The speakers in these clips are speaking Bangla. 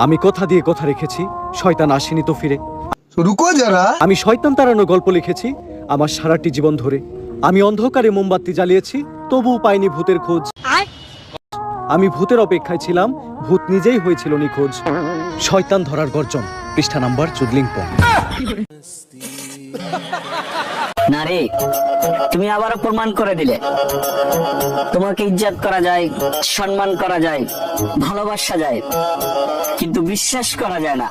আমি কথা দিয়ে কথা রেখেছি, শয়তান আসেনি তো ফিরে। রুকো যারা, আমি শয়তান তাড়ানো গল্প লিখেছি আমার সারাটি জীবন ধরে। আমি অন্ধকারে মোমবাতি জ্বালিয়েছি, তবুও পাইনি ভূতের খোঁজ। আমি ভূতের অপেক্ষায় ছিলাম, ভূত নিজেই হয়েছিল নিখোঁজ। শয়তান ধরার গর্জন, পৃষ্ঠা নাম্বার চুদলিংপং। না রে, তুমি আবারও প্রমাণ করে দিলে তোমাকে ইজ্জত করা যায়, সম্মান করা যায়, ভালোবাসা যায়, কিন্তু বিশ্বাস করা যায় না।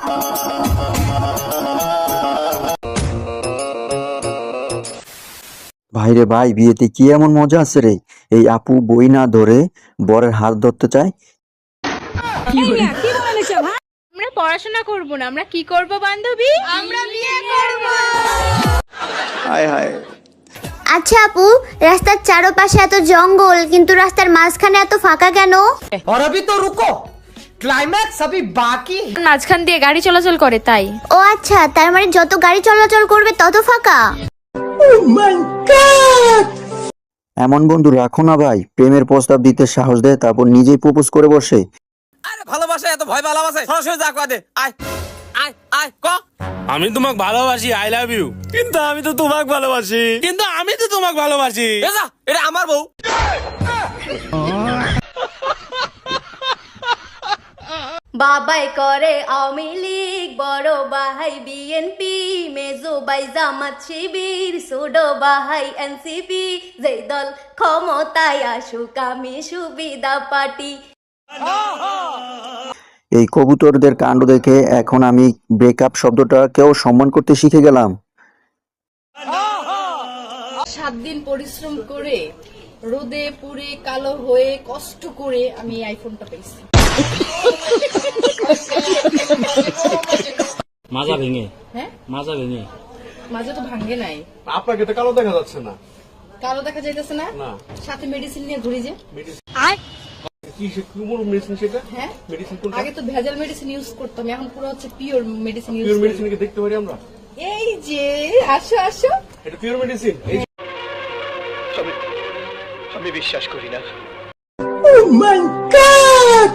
ভাইরে ভাই, বিয়েতে কি এমন মজা আছে রে? এই আপু বই না ধরে বরের হাত ধরতে চায়। আমরা পড়াশোনা করব না, আমরা কি করব বান্ধবী? আমরা বিয়ে করব। হায় হায়। আচ্ছা আপু, রাস্তার চারপাশে এত জঙ্গল, কিন্তু রাস্তার মাঝখানে এত ফাঁকা কেন? और अभी तो रुको, क्लाइमैक्स अभी बाकी है। মাঝখান দিয়ে গাড়ি চলাচল করে তাই। ও আচ্ছা, তার মানে যত গাড়ি চলাচল করবে তত ফাঁকা। এমন বন্ধু রাখো না ভাই, প্রেমের প্রস্তাব দিতে সাহস দেয়, তারপর নিজেই প্রপোজ করে বসে। আরে ভালোবাসা এত ভয় ভালোবাসে, সরাসরি যা কয় দে। আয় আয় আয় ক। আমি তোমাকে ভালোবাসি, আই লাভ ইউ। কিন্তু আমি তো তোমাকে ভালোবাসি। কিন্তু আমি তো তোমাকে ভালোবাসি। এটা আমার বউ। বাবাই করে আওয়ামী লীগ, বড় ভাই বিএনপি, মেজো ভাই জামাত শিবির, ছোট ভাই এনসিপি। যেই দল ক্ষমতায় আসুক আমি সুবিধা পার্টি। এই কবুতরদের কাণ্ড দেখে এখন আমি ব্রেকআপ শব্দটাকেও সম্মান করতে শিখে গেলাম। 7 দিন পরিশ্রম করে রোদে পুড়ে কালো হয়ে কষ্ট করে আমি এই আইফোনটা পেয়েছি। মাজা ভেঙে। হ্যাঁ, মাজা ভেঙে। মাঝে তো ভাঙ্গে নাই। আপনাকে তো কালো দেখা যাচ্ছে না। কালো দেখা যাইতেছে না? সাথে মেডিসিন নিয়ে ঘুরি যে। কি কোন মেডিসিন সেটা? হ্যাঁ, মেডিসিন কোনটা? আগে তো ভেজাল মেডিসিন ইউজ করতাম, এখন পুরো হচ্ছে পিওর মেডিসিন ইউজ পিওর করি। মেডিসিন কি দেখতে পারি আমরা? এই যে আসো আসো, এটা পিওর মেডিসিন। আমি বিশ্বাস করি না। Oh my God!